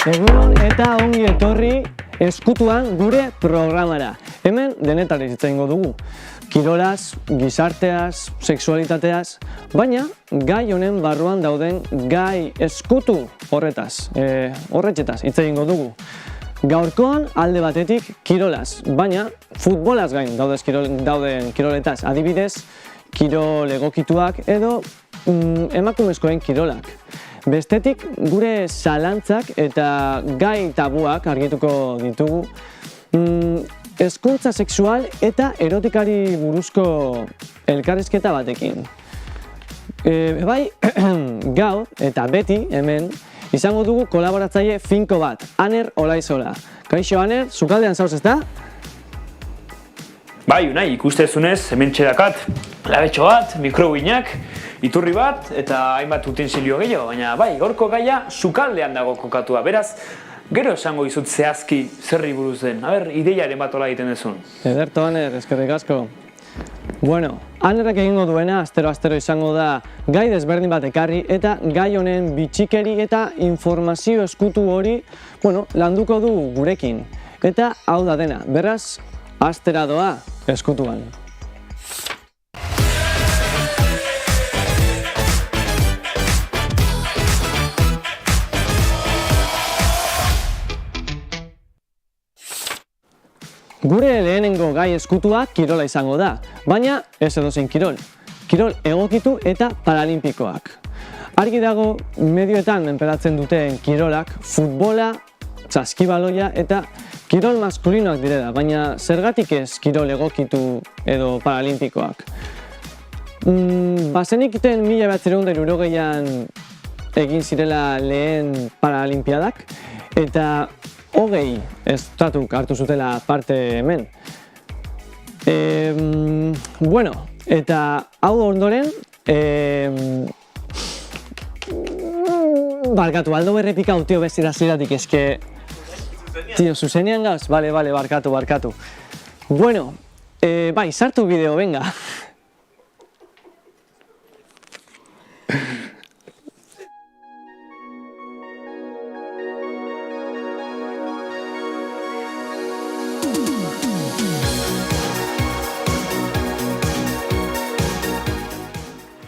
Egunon eta ongi etorri Ezkutuan gure programara. Hemen denetari hitz egingo dugu. Kirolaz, gizarteaz, sexualitateaz, baina gai honen barruan dauden gai ezkutu horretxetaz hitz egingo dugu. Gaurkoan alde batetik kirolaz, baina futbolaz gain dauden kiroletaz, adibidez, kirol egokituak edo emakumezkoen kirolak. Bestetik, gure zalantzak eta gai tabuak argituko ditugu hezkuntza sexual eta erotikari buruzko elkarrizketa batekin. Bai, gaur eta beti hemen izango dugu kolaboratzaile finko bat, Aner Olaizola. Kaixo, Aner, sukaldean zauz, ezta? Bai, Unai, ikustezunez, hemen txedakat, labetxo bat, mikrobinak, iturri bat eta hainbat utensilio gehiago, baina bai, gaurko gaia sukaldean dago kokatua. Beraz, gero esango dizut zehazki zerri buruz den. Ideiaren bat hola egiten duzun. Ederto, Aner, eskerrik asko. Bueno, Anerrek egingo duena, astero izango da gai desberdin bat ekarri eta gai honen bitxikeri eta informazio ezkutu hori, landuko du gurekin. Eta hau da dena, beraz, astera doa Ezkutuan. Gure lehenengo gai ezkutua kirola izango da, baina ez edozein kirol. Kirol egokitu eta paralimpikoak. Argi dago medioetan menperatzen duten kirolak futbola, saskibaloia eta kirol maskulinoak direla, baina zergatik ez kirol egokitu edo paralimpikoak. Bazenikiten 1960an egin zirela lehen paralimpiadak eta 20 estatuk hartu zutela parte hemen. Eta hau ondoren, barkatu, aldo berrepikau, tio, bezira ziratik, eske... Tio, zuzenean gauz? Bale, barkatu. Bueno, bai, sartu bideo, venga.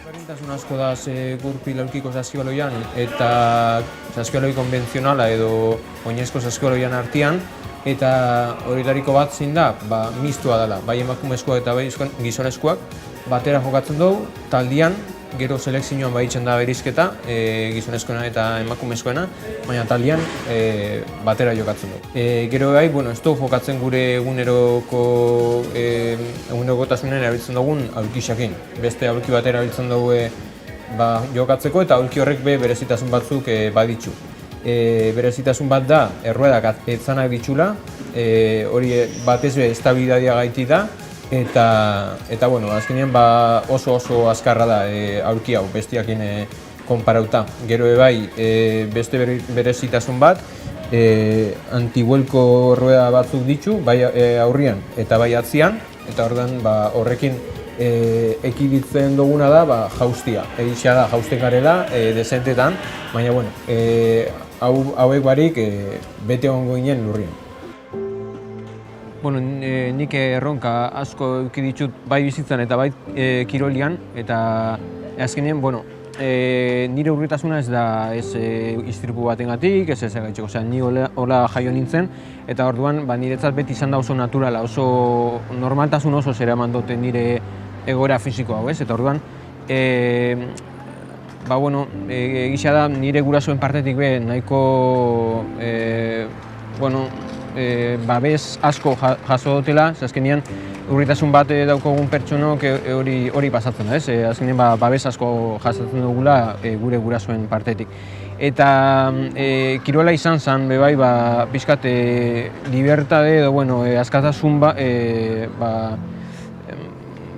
Berdintasun asko da gurpil aurkiko saskibaloian eta saskibaloi konbentzionala edo oinezko saskibaloian artean, eta horitariko bat zein da, mistua dela, bai emakumezkoak eta bai gizonezkoak batera jokatzen dugu, taldean, gero selekzioan baitzen da berizketa, gizonezkoena eta emakumezkoena, baina taldean batera jokatzen dugu. Gero bai, ez dugu jokatzen gure egunerokotasunen erabiltzen dugun aulkixakin. Beste aulki batera erabiltzen dugu jokatzeko eta aulki horrek berezitasun batzuk baditzu. Berezitasun bat da, erruedak etzanak ditxula, hori batez estabilidadia gaiti da, eta bueno, azkenean oso azkarra da aurki hau bestiakin konparauta. Gero bai, beste berezitasun bat, antibuelko rueda batzuk ditu, bai aurrian eta bai atzian, eta orduan horrekin ekiditzen duguna da jaustia. Egitea da, jausten garela, desentetan, baina bueno, hauek barik bete ongo ginen lurrien. Bueno, nik erronka asko eduki ditut bai bizitzan eta bai kirolian, eta azkenean, bueno, nire urritasuna ez da istripu batengatik, ez gaitxeko, ni hola jaio nintzen, eta orduan niretzat beti izan da oso naturala, oso normaltasun oso zera eman dute nire egoera fisiko hau, ez? Eta orduan, bueno, egisa da nire gurasoen partetik be nahiko, bueno, babes asko jaso dutela, azkenean urritasun bat daukagun pertsonok hori pasatzen da, ez? Azkenean babes asko jasatzen dugula gure gurasoen partetik. Eta kirola izan zen, bai, pixkat libertade edo, bueno, askatasun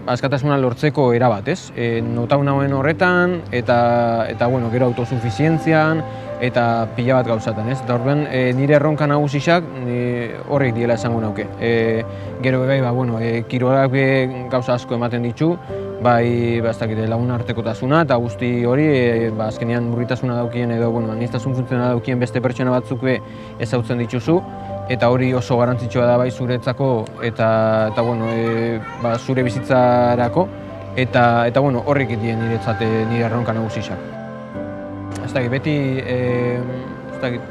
askatasuna lortzeko erabat, ez? Notau nauen horretan, eta bueno, gero autosufizientzian, eta pila bat gauzatan, ez? Eta orduan, nire erronka nagusiak horrek diela esango nauke. Gero bai, bueno, kirolak gauza asko ematen ditu, bai, lagun artekotasuna, eta guzti hori, azkenean urritasuna daukien edo, bueno, aniztasun funtzionala daukien beste pertsona batzuk ezautzen dituzu, eta hori oso garrantzitsua da bai zuretzako eta bueno, zure bizitzarako, eta bueno, horrek dien niretzat nire erronka nagusiak. Ez dakit, beti,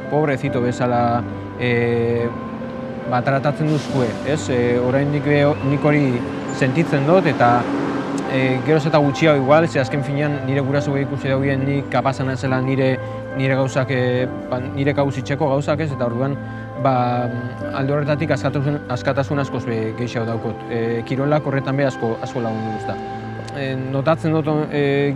pobrezito bezala tratatzen duzkue, ez? Oraindik nik hori sentitzen dut, eta geroz eta gutxiago igual, ze azken finean nire guraso ikusi daugien nik kapazan ezela nire gauzak, nire gauzitzeko gauzak, ez? Eta orduan, alde horretatik askatasun askoz gehiago daukot. Kirolak horretan asko lagundu duzta. Notatzen dut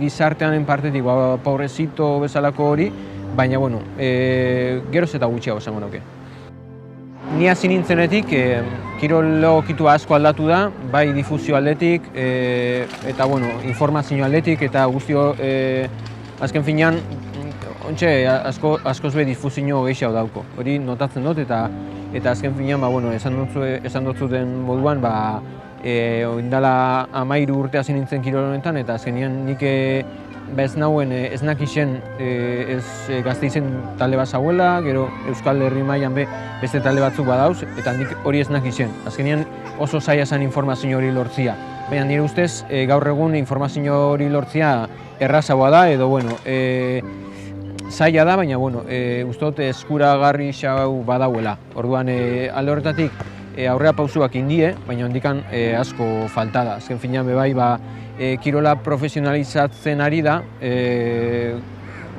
gizarteanen partetik pobrezito bezalako hori, baina, bueno, geroz eta gutxiago esango nauke. Ni hasi nintzenetik, kirol egokitua asko aldatu da, bai difusio aldetik, eta, bueno, informazio aldetik, eta guztio, azken finean, ontxe, askoz difusio gehiago dauko. Hori notatzen dut, eta azken finean, bueno, esan dutzuten moduan, oindala 13 urte hasi nintzen kirol honetan, eta azkenean nik ez nauen ez nakixen Gasteizen talde bat zauela, gero Euskal Herri mailan beste talde batzuk badauz, eta nik hori ez nakixen. Azkenean oso zaila zen informazio hori lortzia. Baina nire ustez gaur egun informazio hori lortzia errazagoa da, edo bueno, zaila da, baina bueno, uste dut eskuragarri xau badauela. Orduan alde horretatik aurrera pausuak indie, baina hondikan asko falta da. Azken finean bai, kirola profesionalizatzen ari da,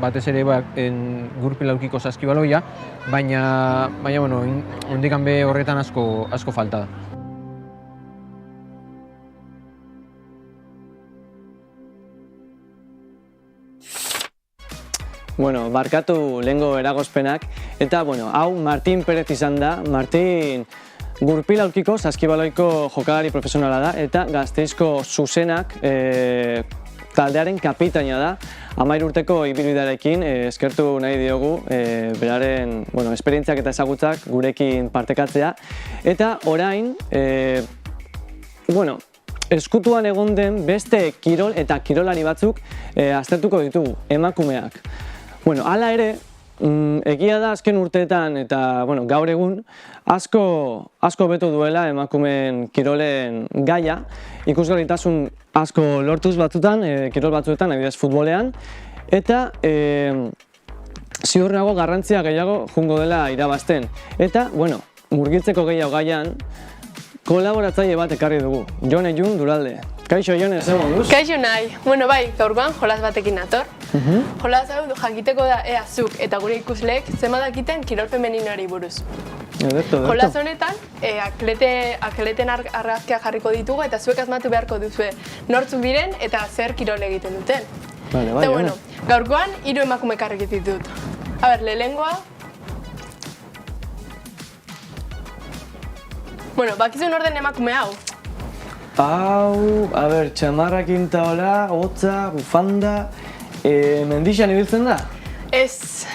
batez ere gurpil aurkiko saskibaloia, baina bueno, hondikan horretan asko falta da. Bueno, barkatu lehengo eragozpenak, eta bueno, hau Martin Perez izan da. Martin gurpil aurkiko saskibaloiko jokalari profesionala da, eta Gasteizko zuzenak taldearen kapitaina da. 13 urteko ibilbidearekin eskertu nahi diogu beraren esperientziak eta ezagutzak gurekin partekatzea. Eta orain, eskutuan egon den beste kirol eta kirolari batzuk aztertuko ditugu, emakumeak. Hala ere, egia da azken urteetan eta gaur egun asko beto duela emakumeen kirolen gaia, ikusgarritasun asko lortuz batzutan, kirol batzuetan, adibidez futbolean, eta ziur nago garrantzia gehiago jungo dela irabazten. Eta, murgiltzeko gehiago gaian, kolaboratzaile bat ekarri dugu, Jone Jun Duralde. Kaixo, Jone, zer moduz? Kaixo nahi. Bai, gaurkoan jolas batekin nator. Jolas hau jakiteko da ea zuk eta gure ikusleek zemadakiten kirol femeninoari buruz. Jolas honetan, atleten argazkia jarriko ditugu eta zuek asmatu beharko duzue nortzuk diren eta zer kirol egiten duten. Eta gaurkoan 3 emakume ekarri ditut. Lehengoa. Bakizu nor den emakume hau? Hau, txamarrakin taola, hotza, bufanda, mendixan ibiltzen da? Ez.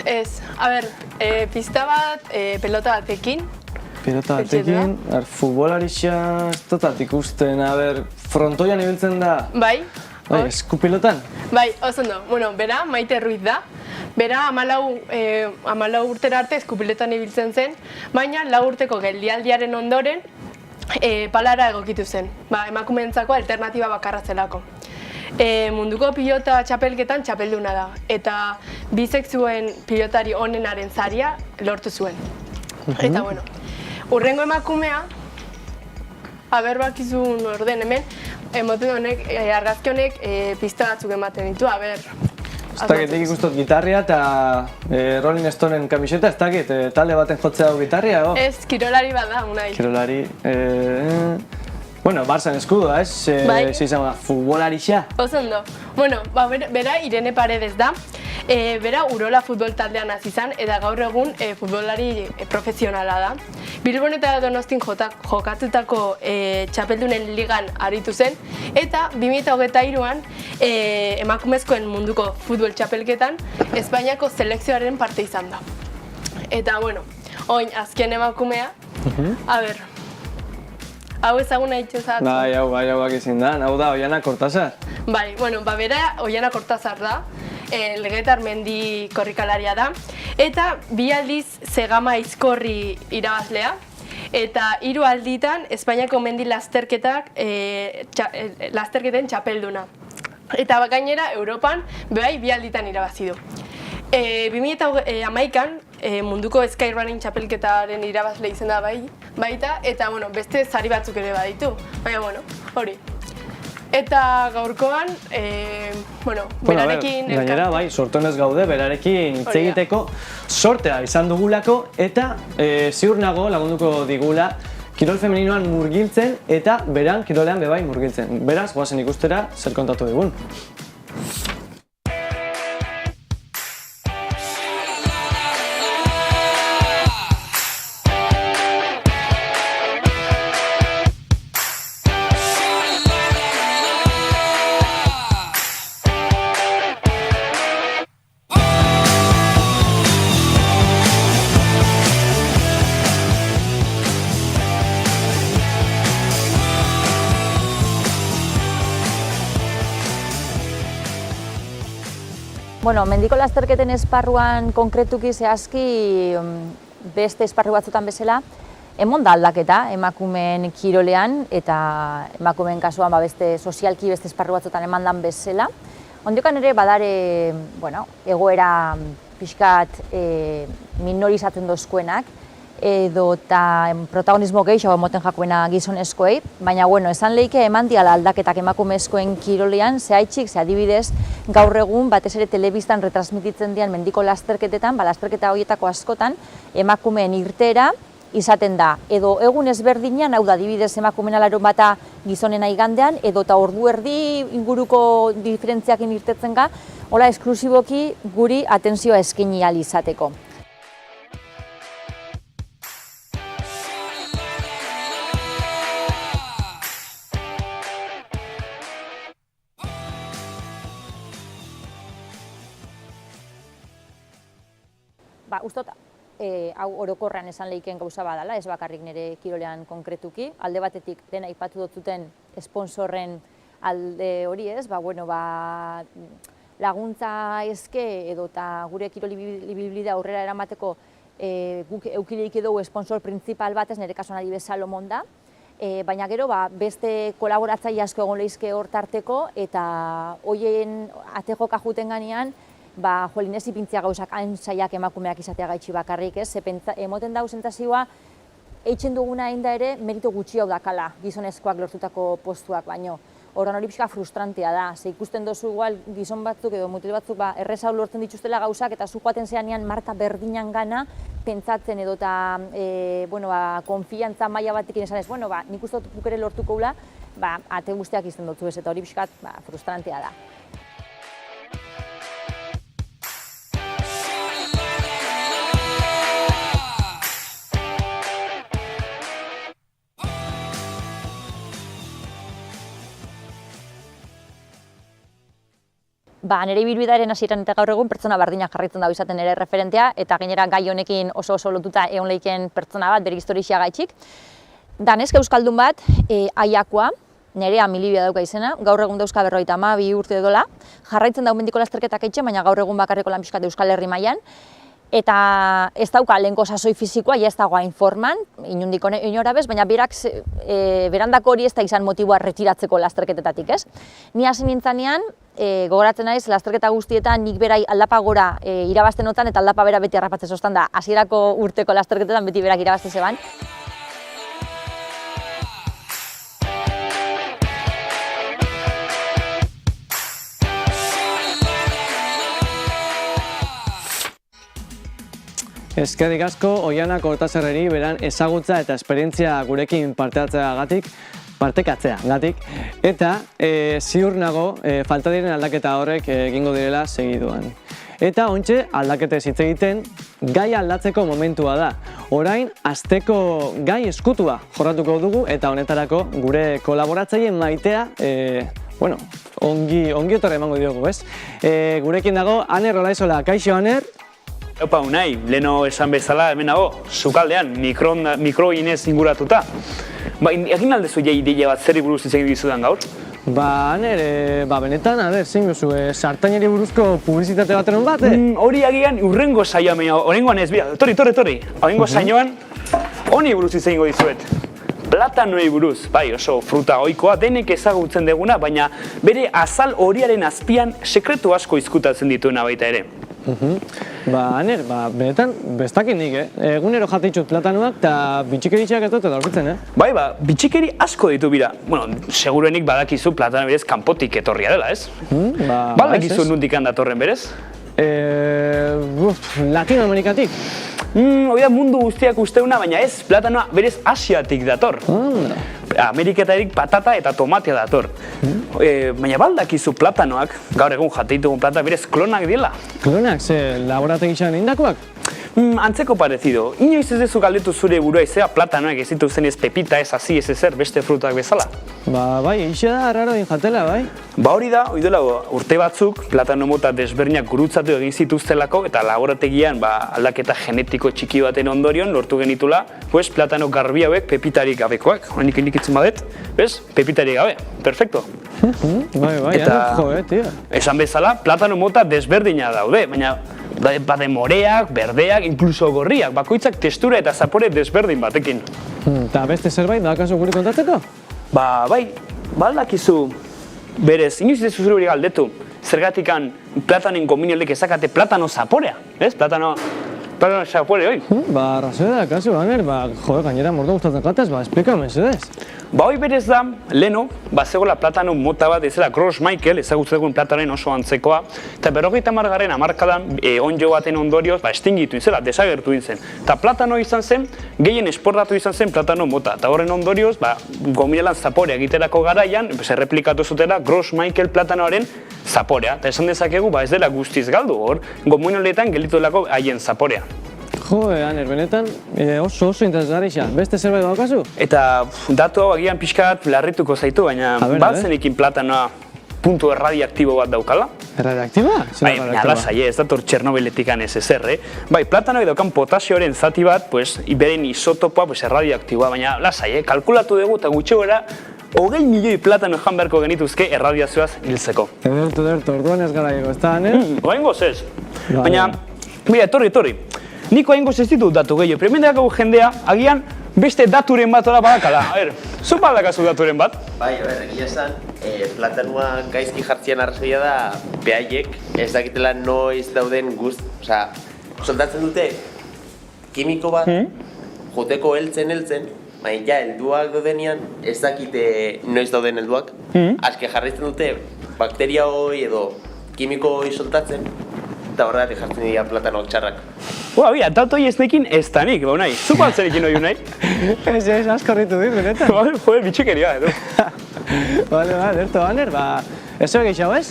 Pista bat, pelota batekin. Pelota batekin, futbolarixa ez dotat ikusten, frontoian ibiltzen da? Bai. Eskupilotan? Bai, oso ondo. Bueno, bera, Maite Ruiz da. Bera, 14 urtera arte eskupilotan ibiltzen zen, baina 4 urteko geldialdiaren ondoren palara egokitu zen. Emakumeentzako alternatiba bakarra zelako. Munduko pilota txapelketan txapelduna da, eta bisexuen pilotari onenaren saria lortu zuen. Eta, bueno, urrengo emakumea, bakizun orden hemen, emoten honek, argazki honek pista batzuk ematen ditu, ez dakit, ikustot gitarria eta Rolling Stoneen kamiseta, ez dakit, talde baten jotzea du gitarria, o? Ez, kirolari bat da, unai. Kirolari, bueno, Barçan eskudoa, ez? Izango da, futbolarixa. Oso ondo. Bueno, bera Irene Paredes da. Bera Urola futbol taldean hasi izan eta gaur egun futbolari profesionala da. Bilbon eta Donostin jokatutako txapeldunen ligan aritu zen eta 2023an emakumezkoen munduko futbol txapelketan Espainiako selekzioaren parte izan da. Eta, bueno, oin azken emakumea, hau ezaguna itxezat. Bai, hau bakizin da, hau da Oiana Kortazar. Bai, bueno, bera Oiana Kortazar da, Legetar mendi korrikalaria da, eta 2 aldiz Zegama Aizkorri irabazlea, eta 3 alditan Espainiako mendi lasterketen txapelduna. Eta gainera Europan 2 alditan irabazi du. 2011an munduko skyrunning txapelketaren irabazle izan da baita, eta beste sari batzuk ere baditu, baina hori. Eta gaurkoan, berarekin... Gainera, sortonez gaude, berarekin hitz egiteko sortea izan dugulako, eta ziur nago lagunduko digula kirol femeninoan murgiltzen eta beran kirolean bebai murgiltzen. Beraz, goazen ikustera zer kontatu digun. Bueno, mendiko lasterketen esparruan konkretuki zehazki beste esparru batzutan bezala, emon da aldaketa emakumeen kirolean eta emakumeen kasuan beste sozialki beste esparru batzutan emandan bezala. Ondiokan ere badare, egoera pixkat minorizatzen dozkuenak edo eta protagonismo gehiago emoten jakuena gizonezkoei, baina esan lehike eman diala aldaketak emakumezkoen kirolean, zehaitxik, adibidez, gaur egun batez ere telebistan retransmititzen dian mendiko lasterketetan, lasterketa horietako askotan, emakumeen irteera izaten da. Edo egun ezberdinean, hau da adibidez emakumeen alarun bata gizonena igandean, edo eta ordu erdi inguruko diferentziakin irtetzen ga, hola esklusiboki guri atentzioa eskaini ahal izateko. Ustot, hau orokorrean esan lehiken gauza badala, ez bakarrik nire kirolean konkretuki. Alde batetik dena aipatu dutzuten sponsorren alde hori ez, laguntza eske edo eta gure kiroli biblida aurrera eramateko guk eukileik edo sponsor printzipal batez, nire kasuan adibidez Salomon da, baina gero beste kolaboratzaile asko egon lehizke hor tarteko eta hoien atejoka juten ganean jolinez ipintzia gauzak hain saiak emakumeak izatea gaitxi bakarrik ez, emoten dau sentsazioa eitzen duguna hain da ere merito gutxi hau dakala gizonezkoak lortutako postuak baino. Horren hori pixka frustrantea da, ze ikusten dozu igual gizon batzuk edo mutil batzuk errezau lortzen dituztela gauzak eta zu joaten zeanean marka berdinan gana pentsatzen edo eta konfiantza maila batekin esan ez, nik uste dut ere lortuko gula, ate guztiak izten dutzu ez eta hori pixkat frustrantea da. Nire ibilbidearen hasieran eta gaur egun pertsona bardinak jarraitzen dago izaten nire referentea, eta gainera gai honekin oso lotuta egon leiken pertsona bat, bere historia gaitxik. Da neska euskaldun bat, Aiakoa, Nerea Milibia dauka izena, gaur egun dauzka 52 urte dola, jarraitzen dago mendiko lasterketak eitxe, baina gaur egun bakarreko lan pixkat Euskal Herri mailan. Eta ez dauka lehenko sasoi fizikoa, ez dago hain forman, inundiko inora bez, baina berandako hori ez da izan motiboa retiratzeko lasterketetatik, ez? Ni hasi nintzanean, gogoratzen naiz, lasterketa guztietan nik berai aldapa gora irabazten notan eta aldapa bera beti harrapatzen zoztan da, hasierako urteko lasterketetan beti berak irabazten zeban. Eskerrik asko Oiana Kortazarreri beran ezagutza eta esperientzia gurekin partekatzeagatik, eta ziur nago falta diren aldaketa horrek egingo direla segiduan. Eta ontxe aldaketez hitz egiten gai aldatzeko momentua da. Orain asteko gai eskutua jorratuko dugu eta honetarako gure kolaboratzaile Maitea ongi etorri emango diogu, ez? Gurekin dago Aner Olaizola. Kaixo, Aner? Opa, unai, leheno esan bezala, hemen nago, sukaldean, mikroginez inguratuta. Egin aldezu ideia bat zerri buruz izan dizudan gaur? Aner, benetan, zein duzu, sartaineri buruzko publizitate bateron bat? Hori agian urrengo saioan, horrengoan ez, torri. Horrengo saioan, honi buruz izan dizuet. Platanoei buruz, oso fruta ohikoa, denek ezagutzen deguna, baina bere azal horiaren azpian sekretu asko izkutatzen dituena baita ere. Aner, benetan, bestakin nik, egunero jatitxut platanoak eta bitxikeritxeak ez dute daurkitzen, bitxikeri asko ditu bira. Seguruenik badakizu platano berez kanpotik etorria dela, ez? Badakizu nundik handatorren berez? Latinoamerikatik. Hori da mundu guztiak usteuna, baina ez, platanoa berez Asiatik dator. Ameriketarik patata eta tomatea dator. Baina baldakizu platanoak, gaur egun jateitugun plata berez klonak dela. Klonak? Ze laborategian indakoak? Antzeko parecido. Inoiz ez dezu galdetu zure burua izea platanoak ez dituzen ez pepita, ez hasi, ez ezer, beste frutak bezala. Eixe da, arraro egin jatela, bai? Hori da, oidela urte batzuk, platano mota desberdinak gurutzatu egin zituztelako eta laborategian aldaketa genetiko txiki baten ondorion lortu genitula, platano garbi hauek pepitarik gabekoak. Horenik indikitzen badet, pepitarik gabe. Perfecto. Bai, esan bezala, platano mota desberdina daude, baina bade moreak, berdeak, inkluso gorriak, bakoitzak testura eta zapore desberdin batekin. Eta beste zerbait, badakazu guri kontatzeko? Baldakizu berez, inoiz dezu zure hori galdetu, zergatikan platanen kombinioldek ezakate platano zaporea, ez? Platano zapore hori. Arrazoa da, kasu, Aner, gainera mordo gustatzen jatez, esplikame, zedez. Hori berez da, leheno, zegoela platano mota bat, ezela Gros Michael, ezagutzen platanoen oso antzekoa, eta 50. hamarkadan onjo baten ondorioz, estingitu izela, desagertu zen. Eta platano izan zen, gehien esportatu izan zen platano mota, eta horren ondorioz, gominelan zaporea egiterako garaian, erreplikatu zutela Gros Michael platanoaren zaporea, eta esan dezakegu, ez dela guztiz galdu hor, gominetan gelituelako haien zaporea. Aner, benetan oso interesgarri xa. Beste zerbait daukazu? Eta datu hau agian pixka bat larrituko zaitu, baina balzenekin platanoa puntu erradiaktibo bat daukala. Erradiaktiba? Lasai, ez dator Txernobyletikan ez ezer, platanoak daukan potasioaren zati bat, beren isotopoa erradiaktiboa, baina lasai, kalkulatu dugu eta gutxe gora 20 milioi platano jan beharko genituzke erradiazioaz hiltzeko. Ederto, orduan ez gara ego, ez da, Aner? Oaingoz ez. Baina, etorri. Niko haingoz ez ditut datu gehiago, premendeako jendea, agian beste daturen bat hola badakala. Zu badakazu daturen bat? Egia esan, platanua gaizki jartzian arrazoia da behaiek ez dakitela noiz dauden soldatzen dute kimiko bat, joteko heltzen, baina helduak daudenean ez dakite noiz dauden helduak, aske jarraitzen dute bakteria hori edo kimiko hori soltatzen, eta horregatik jartzen dira platanoak txarrak. Datu hori ez nekin ez da nik, unai. Zuko altzerekin hori, unai? Ez, asko horretu dit, benetan. Bitxikeria, edo. Ederto, Aner, ez zer gehiago ez?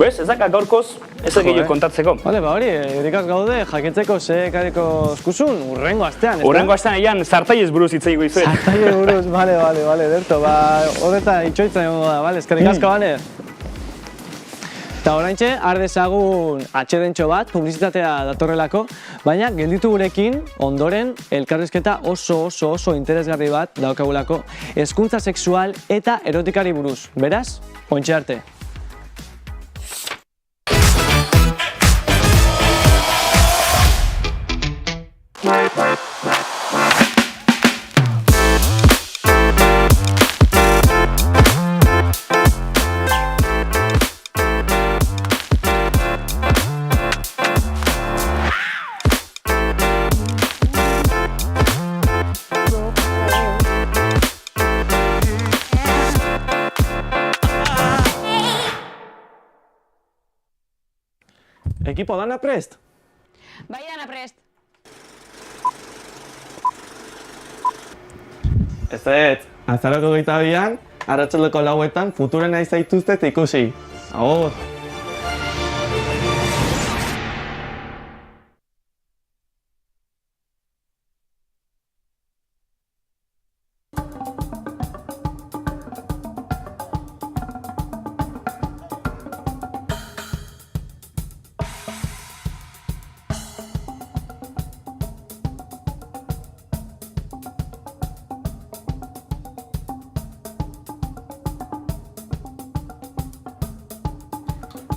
Ez daka gaurkoz, ez gehiago kontatzeko. Hori, erikaz gaude, jakitzeko ze ekariko eskuzun, urrengo astean, ez da? Urrengo astean egian sartaiez buruz hitz egingo dizuet. Sartaiez buruz, ederto. Horretan itxoitzen egongo da, eskerrik asko, Aner. Eta oraintxe, har dezagun atxedentxo bat, publizitatea datorrelako, baina gelditu gurekin, ondoren, elkarrizketa oso interesgarri bat daukagulako hezkuntza sexual eta erotikari buruz. Beraz, ontxe arte. Ekipo, dana prest? Bai, dana prest. Ez, azaroko 22an, arratsaldeko 4etan, futuren nahi zaituzte eta ikusi. Agur!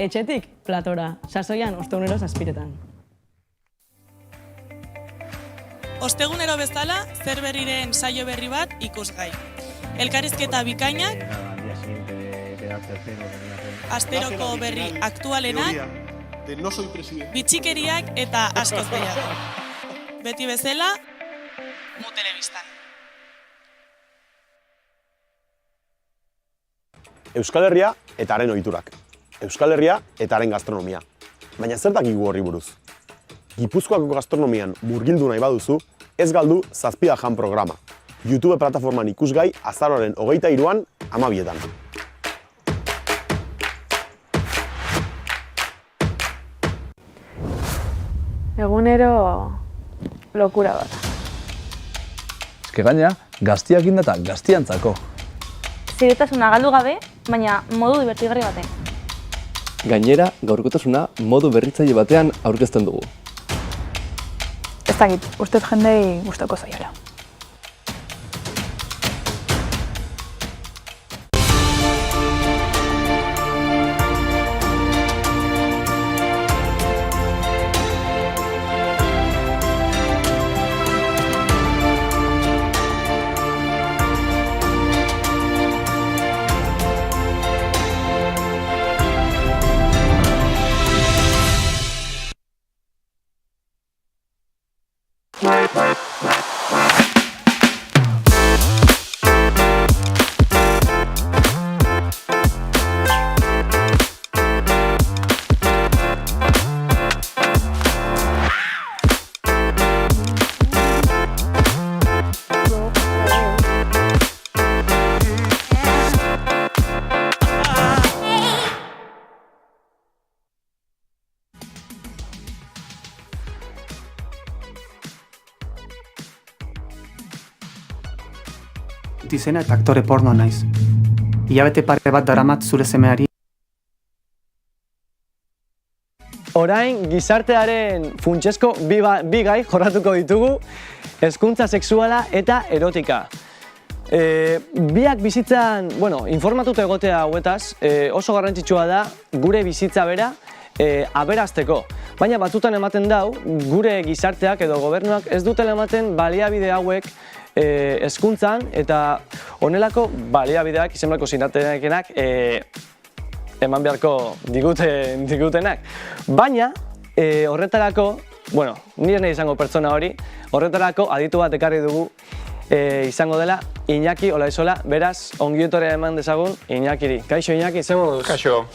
Etxetik, platora, sasoian ostegunero 7:00. Ostegunero bezala, zer berriren saio berri bat ikusgai. Elkarrizketa bikainak, asteroko berri aktualenak, bitxikeriak eta askoz gehiago. Beti bezala, Mu Telebistan. Euskal Herria eta haren ohiturak. Euskal Herria eta haren gastronomia. Baina zer dakigu horri buruz? Gipuzkoako gastronomian murgildu nahi baduzu, ez galdu Zazpida Jan programa. YouTube plataforman ikusgai azaroaren 23an 12etan. Egunero lokura bat. Eske gaina, gaztiak inda eta gaztiantzako. Ziretasuna galdu gabe, baina modu divertigarri batean. Gainera, gaurkotasuna modu berritzaile batean aurkezten dugu. Ez dakit, uste jendei gustoko zaiola. Izena eta aktore pornoa naiz. Hilabete pare bat daramat zure semeari. Orain, gizartearen funtsezko bi gai jorratuko ditugu, hezkuntza sexuala eta erotika. Biak bizitzan, informatuta egotea hauetaz, oso garrantzitsua da gure bizitza bera aberazteko. Baina batzutan ematen dau, gure gizarteak edo gobernuak ez dutela ematen baliabide hauek hezkuntzan eta honelako baliabideak izen beharko zinatekenak eman beharko digutenak. Baina horretarako, nire nahi izango pertsona hori, horretarako aditu bat ekarri dugu izango dela Iñaki Olaizola, beraz ongietorria eman dezagun Iñakiri. Kaixo Iñaki, zer moduz? Kaixo,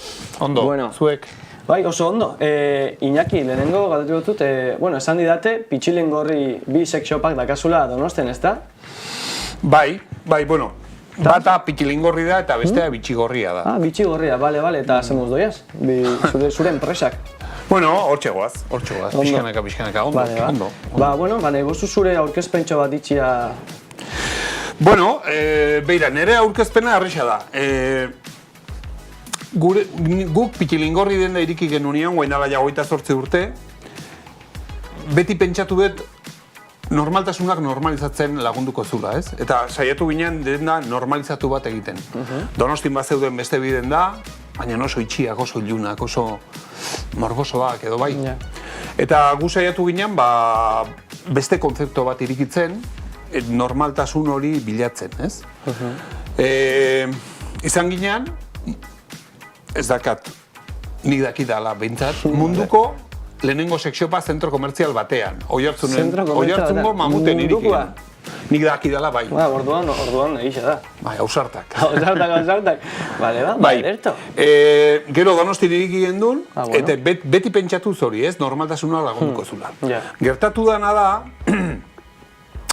ondo, zuek. Bai, oso ondo. Iñaki, lehenengo galdatu dut, esan didate, Pitxilin Gorri bi sex shopak dakazula Donostian, ezta? Bai, bata Pitxilin Gorri da eta bestea Bitxigorria da. Ah, Bitxigorria, bale, eta zer moduz doiaz? Zure enpresak. Hortxe goaz, pixkanaka, ondo. Nahi gozu zure aurkezpentxo bat itxia... Beira, nire aurkezpena arresa da. Guk Pitilingorri denda iriki genunian, guain ala ja 28 urte, beti pentsatu dut normaltasunak normalizatzen lagunduko zula, ez? Eta saiatu ginen denda normalizatu bat egiten. Donostin bat zeuden beste biden da, baina oso itxiak, oso ilunak, oso morbosoak edo bai. Eta gu saiatu ginen beste kontzeptu bat irikitzen, normaltasun hori bilatzen, ez? Izan ginean, ez dakat, nik dakidala behintzat, munduko lehenengo sexiopa zentro komertzial batean. Oiartzungo mamuten iriki. Nik dakidala bai. Orduan egisa da. Bai, ausartak. Ausartak. Bale, bai. Ederto. Gero Donostin iriki gendun, eta beti pentsatu zori, ez? Normaltasuna lagunduko zula. Gertatu dana da,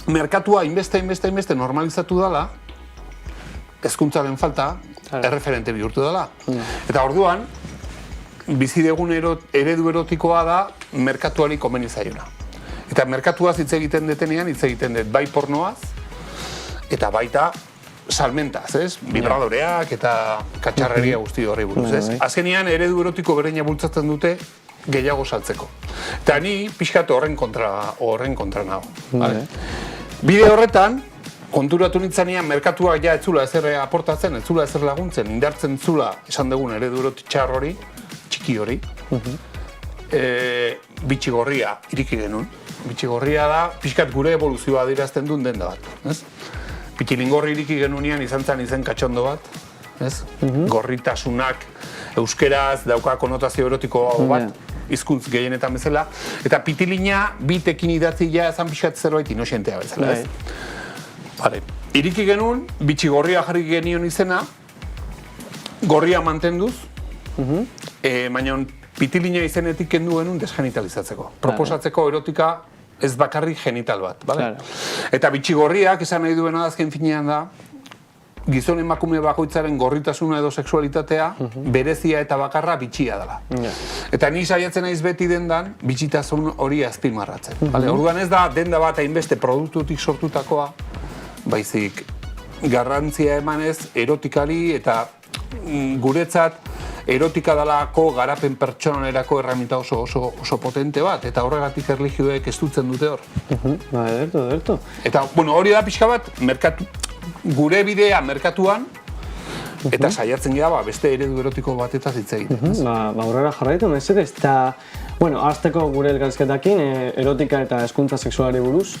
merkatua inbeste normalizatu dela, hezkuntzaren falta, erreferente bihurtu dela. Eta orduan, bizi dugun eredu erotikoa da merkatuari komeni zaiona. Eta merkatuaz hitz egiten detenean, hitz egiten dut bai pornoaz, eta baita salmentaz, ez? Vibradoreak eta katxarreria guzti horri buruz, ez? Azkenean eredu erotiko bereina bultzatzen dute gehiago saltzeko. Eta ni pixkat horren kontra nago. Bide horretan, konturatu nintzanean merkatuak ja etzula ezer aportatzen, etzula ezer laguntzen, indartzen zula esan dugun eredu erotitxar hori, txiki hori, bitxigorria iriki genuen. Bitxigorria da, pixkat gure evoluzioa adierazten duen denda bat. Pitilingorri iriki genunean izan zen izen katxondo bat, gorritasunak euskeraz dauka konotazio erotiko bat, hizkuntz gehienetan bezala, eta pitilina bitekin idatzia ezan pixkat zerbait inosentea bezala, ez? Iriki genuen, bitxigorria jarri genion izena, gorria mantenduz, baina pitilina izenetik kendu genuen desgenitalizatzeko. Proposatzeko erotika ez bakarrik genital bat, bale? Eta bitxigorriak esan nahi duena azken finean da, gizon emakume bakoitzaren gorritasuna edo sexualitatea berezia eta bakarra bitxia dela. Eta ni saiatzen naiz beti dendan bitxitasun hori azpimarratzen. Orduan ez da denda bat hainbeste produktutik sortutakoa, baizik garrantzia emanez erotikari eta guretzat erotika dalako garapen pertsonalerako erraminta oso potente bat, eta horregatik erlijioek estutzen dute hor. Ederto. Eta, hori da pixka bat, gure bidea merkatuan, eta saiatzen gara beste eredu erotiko batetaz hitz egiten. Aurrera jarraitu, mesedez, eta, hasteko gure elkarrizketakin, erotika eta hezkuntza sexualari buruz,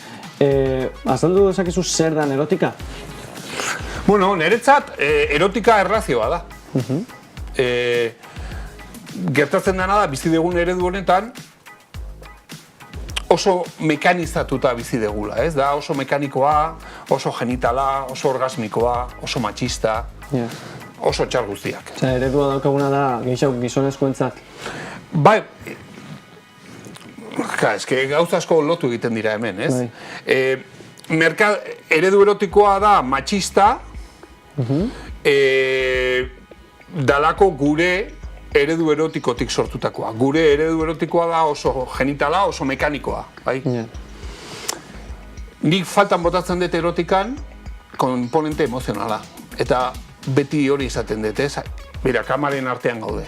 azaldu dezakezu zer dan erotika? Niretzat, erotika erlazioa da. Gertatzen dena da, bizi dugun eredu honetan, oso mekanizatuta bizi dugula, ez da? Oso mekanikoa, oso genitala, oso orgasmikoa, oso matxista, oso txar guztiak. Eredua daukaguna da gizonezkoentzat? Bai, eske gauza asko lotu egiten dira hemen, ez? Eredu erotikoa da matxista, dalako gure eredu erotikotik sortutakoa. Gure eredu erotikoa da oso genitala, oso mekanikoa. Nik faltan botatzen dut erotikan komponente emozionala. Eta beti hori izaten dut, ez? Bera, kamaren artean gaude.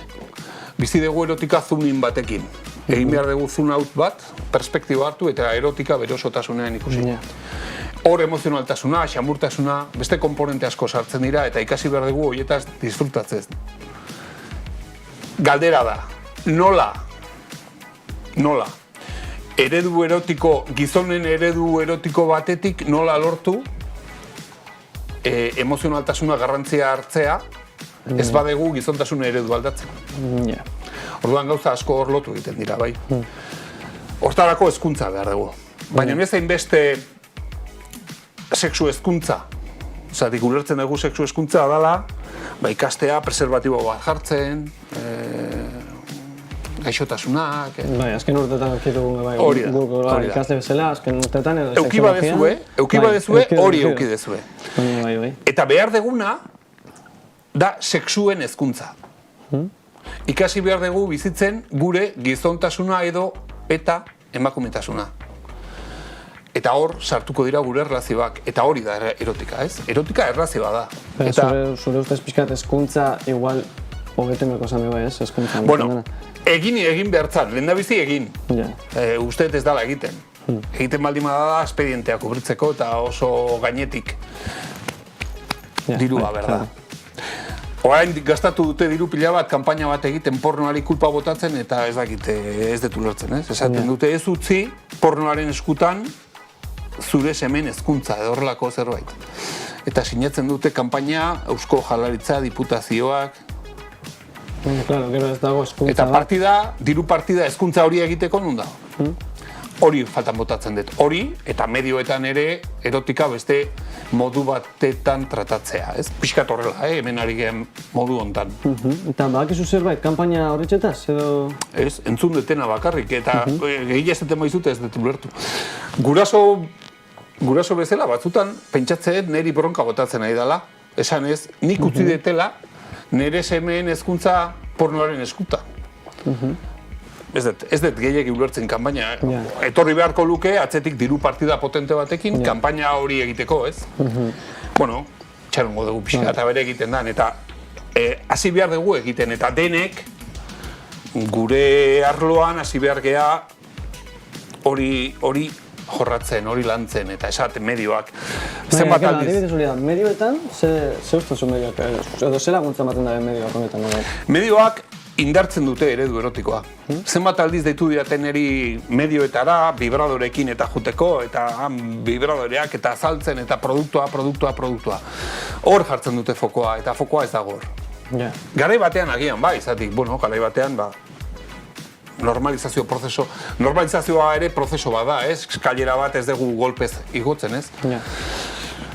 Bizi dugu erotika zoomin batekin. Egin behar dugu zoom out bat, perspektiba hartu eta erotika bere osotasunean ikusi. Hor emozionaltasuna, xamurtasuna, beste komponente asko sartzen dira eta ikasi behar dugu horietaz disfrutatzen. Galdera da, nola? Eredu erotiko, gizonen eredu erotiko batetik nola lortu emozionaltasuna garrantzia hartzea, ez badegu gizontasun eredu aldatzen. Orduan gauza asko hor lotu egiten dira, bai. Hortarako hezkuntza behar dugu. Baina ez hainbeste sexu hezkuntza. Zatik ulertzen dugu sexu hezkuntza dela, ikastea, preservatibo bat jartzen, gaixotasunak... Azken urtetan dugu ikaste bezala, azken urtetan edo sexologia... Eukibadezue, hori eukidezue. Eta behar deguna da sexuen hezkuntza. Ikasi behar dugu bizitzen gure gizontasuna edo eta emakumetasuna. Eta hor sartuko dira gure erlazioak, eta hori da erotika, ez? Erotika erlazioa da. Zure ustez pixkat hezkuntza igual hobetemeko zame bai ez, eskuntzan. Bueno, egin behartzan, lehen da bizi egin. Uste ez dala egiten. Egiten baldin da espedientea kubritzeko eta oso gainetik dirua, berda. Orain gastatu dute diru pila bat, kanpaina bat egiten pornoari kulpa botatzen eta ez dakite ez detu lortzen, ez? Esaten dute ez utzi pornoaren eskutan zure semen hezkuntza edo horrelako zerbait. Eta sinatzen dute kanpaina Eusko Jaurlaritza, diputazioak. Claro, gero ez dago hezkuntza. Eta partida, diru partida hezkuntza hori egiteko nun da. Hori faltan botatzen dut. Hori eta medioetan ere erotika beste modu batetan tratatzea, ez? Pixkat horrela, hemen ari gen modu hontan. Eta badakizu zerbait, kanpaina horretxetaz, edo... Ez, entzun detena bakarrik, eta gehi ez deten maizute ez detu lertu. Guraso bezala batzutan pentsatzen niri bronka botatzen nahi dela. Esan ez, nik utzi detela nire semeen hezkuntza pornoaren eskuta. Ez dut gehiagi ulertzen kanpaina. Etorri beharko luke, atzetik diru partida potente batekin, kanpaina hori egiteko, ez? Bueno, txarongo dugu pixka eta bere egiten dan, eta hasi behar dugu egiten, eta denek gure arloan hasi behar geha hori jorratzen, hori lantzen, eta esaten medioak. Zenbat aldiz? Medioetan, ze ustezu medioak, edo ze laguntza ematen da medioak honetan? Medioak indartzen dute eredu erotikoa. Zenbat aldiz deitu diaten eri medioetara, vibradorekin eta juteko, eta vibradoreak eta azaltzen, eta produktua. Hor jartzen dute fokoa, eta fokoa ez dago hor. Garai batean agian, bai, izatik, garai batean, normalizazioa ere prozeso bada, ez? Skailera bat ez dugu golpez igotzen, ez?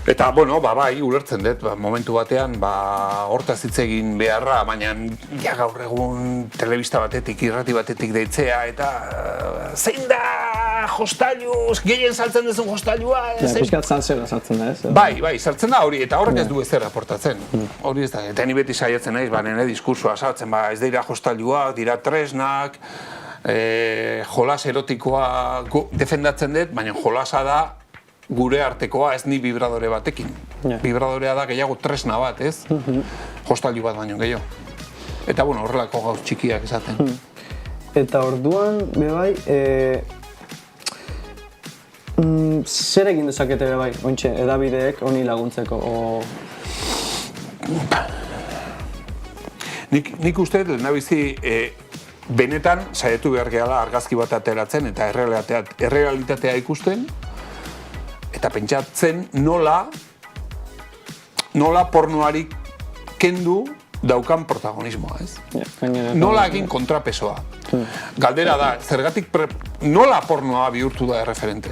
Eta, bai, ulertzen dut, momentu batean, hortaz hitz egin beharra, baina gaur egun telebista batetik, irrati batetik deitzea, eta zein da hostailu, gehien saltzen duzun hostailua? Piskat saltzera saltzen da, ez? Bai, saltzen da hori, eta horrek ez du ezer aportatzen. Hori ez da, eta ni beti saiatzen naiz, nire diskursoa saltzen, ez dira hostailuak, dira tresnak, jolas erotikoa defendatzen dut, baina jolasa da gure artekoa ez ni vibradore batekin. Vibradorea da gehiago tresna bat, ez? Hostailu bat baino gehiago. Eta, horrelako gauz txikiak esaten. Eta orduan, bebai, zer egin dezakete bebai, ointxe, edabideek honi laguntzeko? Nik uste dut, nabizi, benetan saiatu behar gehala argazki bat ateratzen eta errealitatea ikusten, eta pentsatzen nola pornoari kendu daukan protagonismoa, ez? Nola egin kontrapesoa. Galdera da, zergatik nola pornoa bihurtu da erreferente?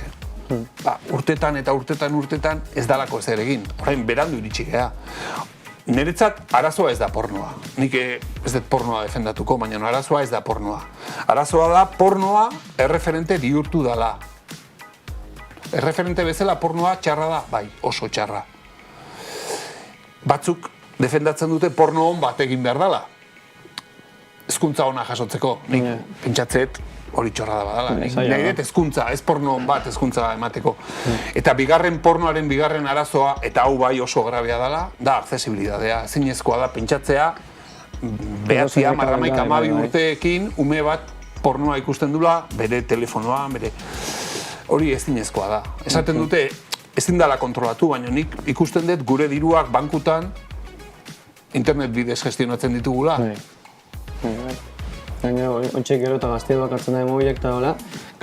Urtetan eta urtetan ez dalako ezer egin. Orain, berandu iritsi geha. Niretzat arazoa ez da pornoa. Nik ez dut pornoa defendatuko, baina arazoa ez da pornoa. Arazoa da pornoa erreferente bihurtu dala. Erreferente bezala pornoa txarra da, bai, oso txarra. Batzuk defendatzen dute porno hon bat egin behar dela. Hezkuntza ona jasotzeko, nik pentsatzet hori txorra da badala. Nahi dut hezkuntza, ez porno hon bat hezkuntza emateko. Eta pornoaren bigarren arazoa, eta hau bai oso grabea dela, da accesibilidadea. Zinezkoa da pentsatzea, behatzia, marramaik amabi urteekin, ume bat pornoa ikusten dula, bere telefonoa, bere... Hori ez dinezkoa da. Esaten dute, ez dindala kontrolatu, baina nik ikusten dut gure diruak bankutan internet bidez gestionatzen ditugula. Gaina, ontsak gero eta gaztea bakartzen da mobilek eta hola.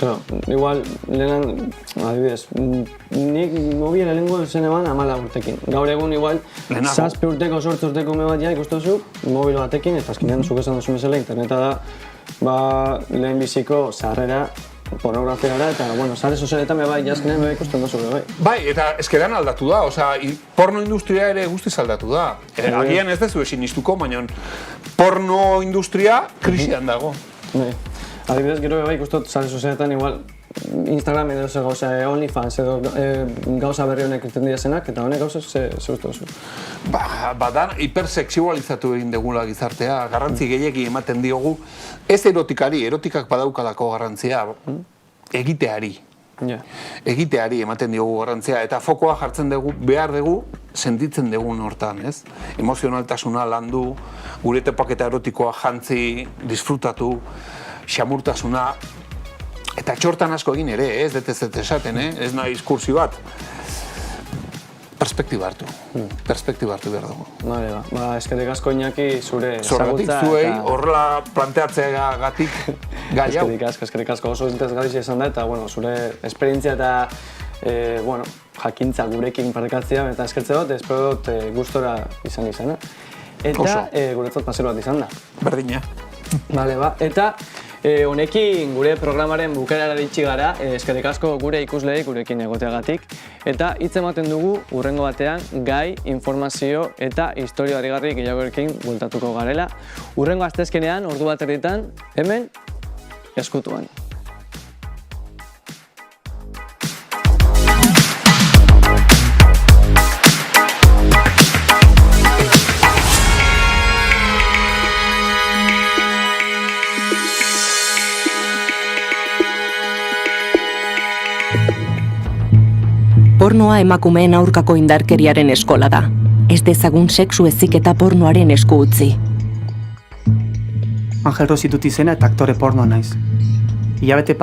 Claro, igual, lehenan, adibidez, nik mobil lehenengo zen eman 14 urtekin. Gaur egun, igual, 7 urteko, 8 urteko ume bat ja ikustuzu, mobil batekin, eta azkenean zuk esan duzu bezala, interneta da, lehen biziko sarrera pornografiara eta, sare sozialetan bai, jazkenean bai ikusten duzu bai. Bai, eta eskeran aldatu da, porno industria ere guztiz aldatu da. Agian ez dezu sinistuko, baina porno industria krisian dago. Adibidez, gero bai ikustot sare sozialetan igual Instagram edo ze gauza, OnlyFans edo gauza berri honek iten dira zenak, eta honek gauza ze uste duzu? Badan, hipersexualizatu egin degula gizartea, garrantzi gehiegi ematen diogu, ez erotikari, erotikak badaukalako garrantzia, egiteari. egiteari ematen diogu garrantzia, eta fokoa jartzen dugu, behar dugu, sentitzen dugun hortan, ez? Emozionaltasuna landu, gure topaketa erotikoa jantzi, disfrutatu, xamurtasuna, eta txortan asko egin ere, ez dut esaten, ez nahi diskursi bat. Perspektiba hartu behar dugu. Bale, eskerrik asko Iñaki zure zorratik zuei, horrela planteatzeagatik gai hau. Eskerrik asko oso interesgarria izan da, eta zure esperientzia eta jakintza gurekin partekatzea eta eskertze dut, espero dut gustora izan. Eta guretzat pasero bat izan da. Berdina. Eta honekin gure programaren bukaerara iritsi gara, eskerrik asko gure ikusleei gurekin egoteagatik, eta hitz ematen dugu hurrengo batean gai, informazio eta historia harrigarri gehiagorekin bueltatuko garela. Hurrengo asteazkenean, ordu bat erditan, hemen, Ezkutuan. Pornoa emakumeen aurkako indarkeriaren eskola da. Ez dezagun sexu heziketa pornoaren esku utzi. Angel Rosi dut izena eta aktore pornoa naiz. Hilabete